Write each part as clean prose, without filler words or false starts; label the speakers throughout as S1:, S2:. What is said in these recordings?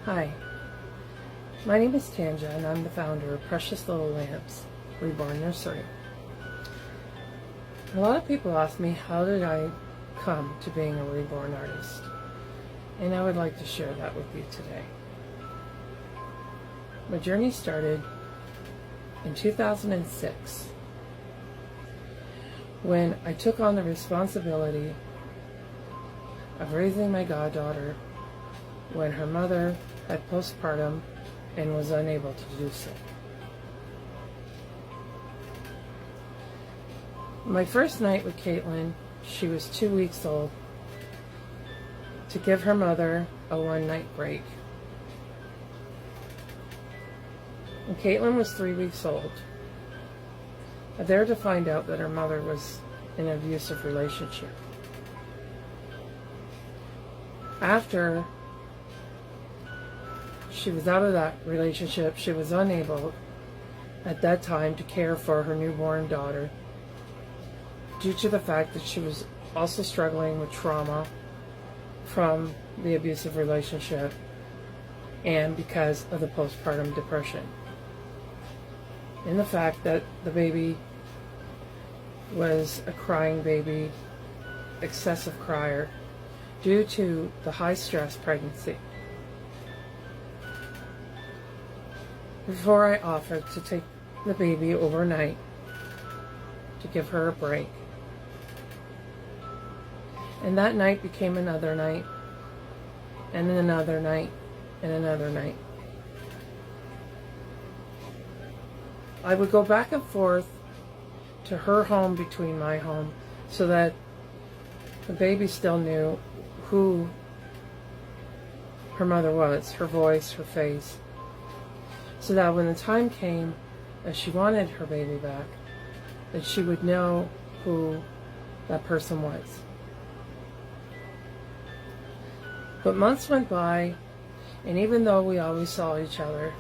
S1: Hi, my name is Tanja and I'm the founder of Precious Little Lamps Reborn Nursery. A lot of people ask me, how did I come to being a reborn artist? And I would like to share that with you today. My journey started in 2006 when I took on the responsibility of raising my goddaughter when her mother had postpartum and was unable to do so. My first night with Caitlin, she was 2 weeks old, to give her mother a one-night break. And Caitlin was 3 weeks old, there to find out that her mother was in an abusive relationship. After she was out of that relationship, she was unable at that time to care for her newborn daughter due to the fact that she was also struggling with trauma from the abusive relationship and because of the postpartum depression. And the fact that the baby was a crying baby, excessive crier, due to the high stress pregnancy. Before I offered to take the baby overnight to give her a break. And that night became another night, and then another night, and another night. I would go back and forth to her home between my home so that the baby still knew who her mother was, her voice, her face, so that when the time came that she wanted her baby back, that she would know who that person was. But months went by, and even though we always saw each other,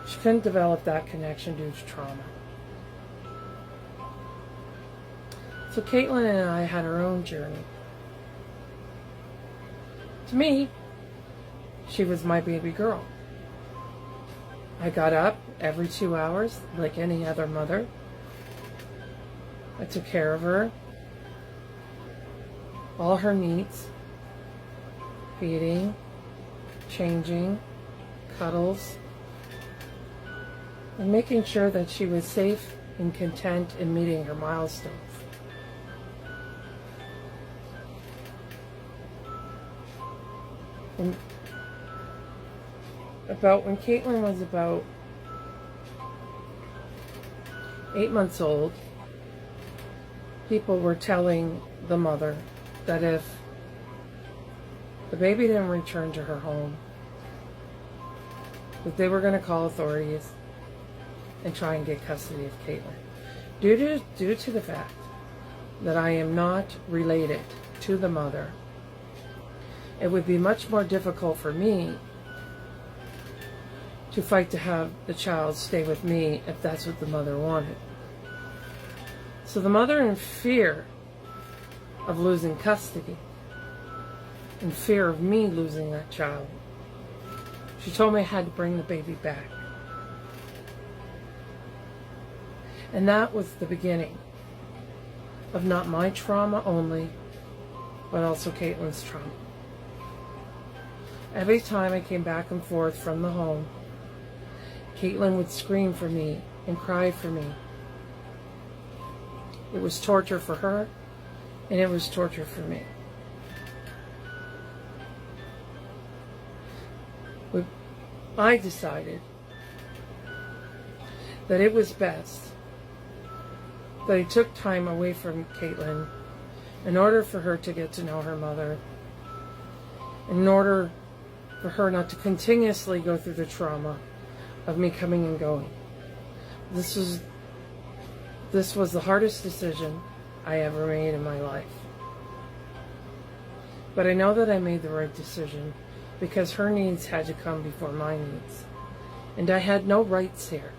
S1: she couldn't develop that connection due to trauma. So Caitlin and I had our own journey. To me, she was my baby girl. I got up every 2 hours like any other mother. I took care of her, all her needs, feeding, changing, cuddles, and making sure that she was safe and content in meeting her milestones. And when Caitlin was about 8 months old, people were telling the mother that if the baby didn't return to her home, that they were going to call authorities and try and get custody of Caitlin. Due to the fact that I am not related to the mother, it would be much more difficult for me to fight to have the child stay with me if that's what the mother wanted. So the mother, in fear of losing custody, in fear of me losing that child, she told me I had to bring the baby back. And that was the beginning of not my trauma only, but also Caitlin's trauma. Every time I came back and forth from the home, Caitlin would scream for me and cry for me. It was torture for her, and it was torture for me. I decided that it was best that I took time away from Caitlin in order for her to get to know her mother, in order for her not to continuously go through the trauma of me coming and going. This was the hardest decision I ever made in my life. But I know that I made the right decision because her needs had to come before my needs. And I had no rights here.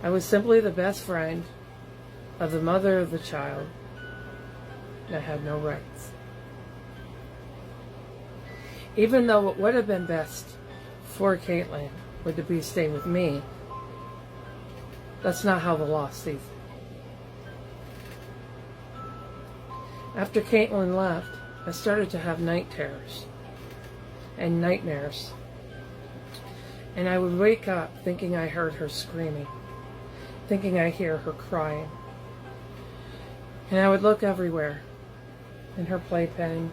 S1: I was simply the best friend of the mother of the child, and I had no rights. Even though what would have been best for Caitlin would to be stay with me, that's not how the law sees it. After Caitlin left, I started to have night terrors and nightmares. And I would wake up thinking I heard her screaming, thinking I hear her crying. And I would look everywhere, in her playpen,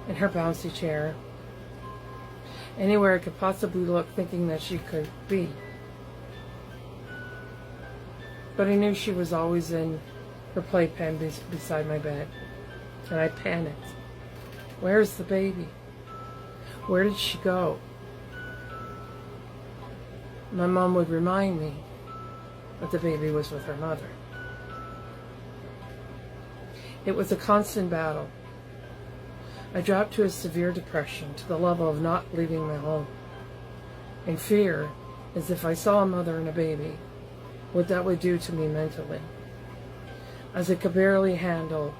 S1: in her bouncy chair, anywhere I could possibly look, thinking that she could be. But I knew she was always in her playpen beside my bed. And I panicked. Where's the baby? Where did she go? My mom would remind me that the baby was with her mother. It was a constant battle. I dropped to a severe depression, to the level of not leaving my home. And fear, as if I saw a mother and a baby, what that would do to me mentally. As I could barely handle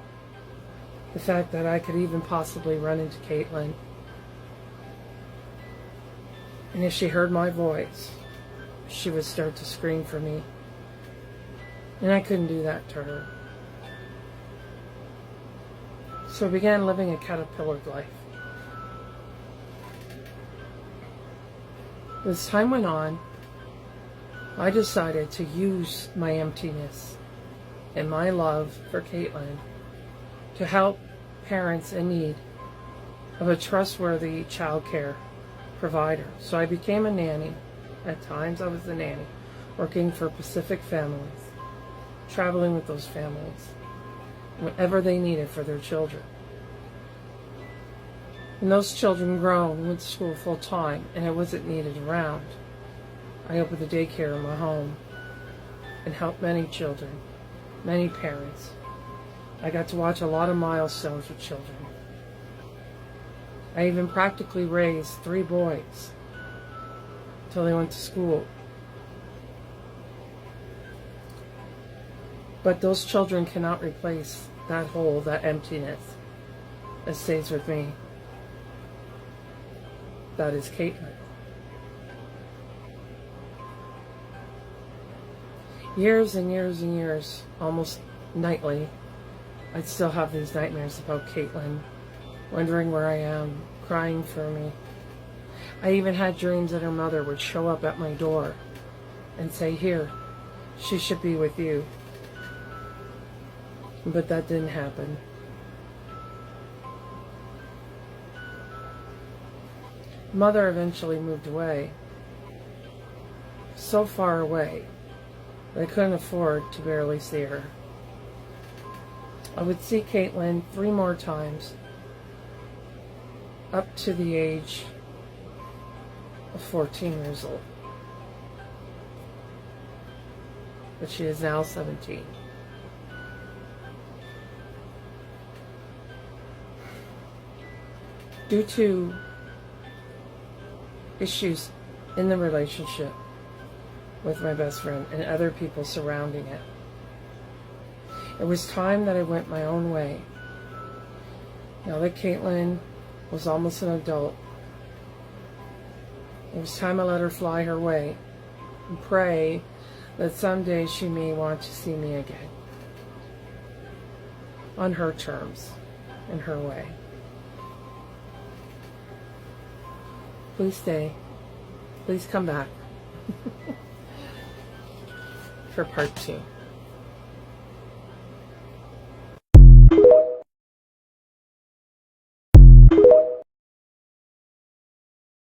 S1: the fact that I could even possibly run into Caitlin. And if she heard my voice, she would start to scream for me. And I couldn't do that to her. So I began living a caterpillar life. As time went on, I decided to use my emptiness and my love for Caitlin to help parents in need of a trustworthy child care provider. So I became a nanny. At times I was a nanny, working for Pacific families, traveling with those families, whatever they needed for their children. When those children grown and went to school full time and I wasn't needed around, I opened a daycare in my home and helped many children, many parents. I got to watch a lot of milestones with children. I even practically raised 3 boys till they went to school. But those children cannot replace that hole, that emptiness that stays with me. That is Caitlin. Years and years and years, almost nightly, I'd still have these nightmares about Caitlin, wondering where I am, crying for me. I even had dreams that her mother would show up at my door and say, "Here, she should be with you." But that didn't happen. Mother eventually moved away, so far away that I couldn't afford to barely see her. I would see Caitlin 3 more times, up to the age of 14 years old. But she is now 17. Due to issues in the relationship with my best friend and other people surrounding it, it was time that I went my own way. Now that Caitlin was almost an adult, it was time I let her fly her way and pray that someday she may want to see me again. On her terms, in her way. Please stay. Please come back for part 2.